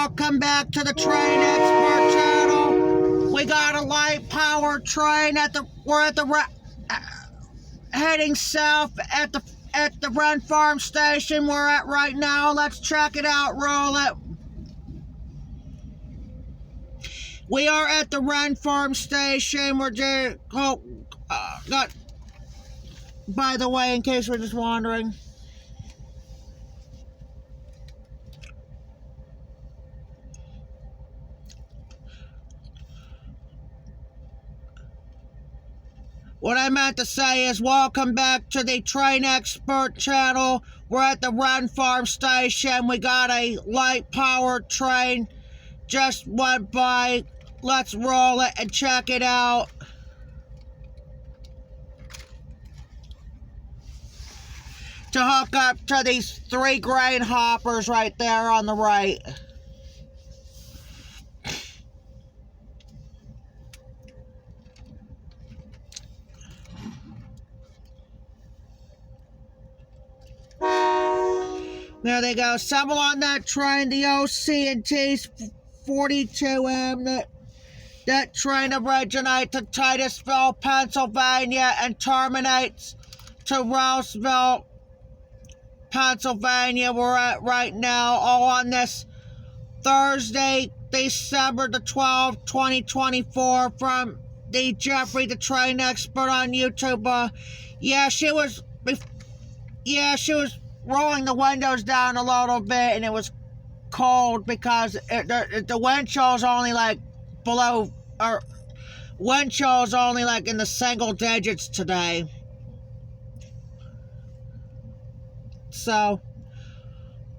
welcome back to the Train Expert channel. We got a light power train heading south at the Rynd farm station we're at right now. Let's check it out, roll it. We are at the Rynd farm station. We're just, by the way, in case we're just wondering. What I meant to say is welcome back to the Train Expert channel. We're at the Rynd farm station. We got a light power train just went by. Let's roll it and check it out. To hook up to these 3 grain hoppers right there on the right. There they go. Assemble on that train, the OC&T 42M. That train originates to Titusville, Pennsylvania, and terminates to Rouseville, Pennsylvania. We're at right now, all on this Thursday, December the 12th, 2024, from the Jeffrey the Train Expert on YouTube. She was rolling the windows down a little bit, and it was cold because the wind chill is only like below, or wind chill is only like in the single digits today. So,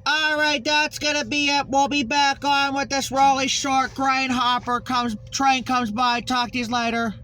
alright, that's gonna be it. We'll be back on with this really short grain hopper train comes by. Talk to you later.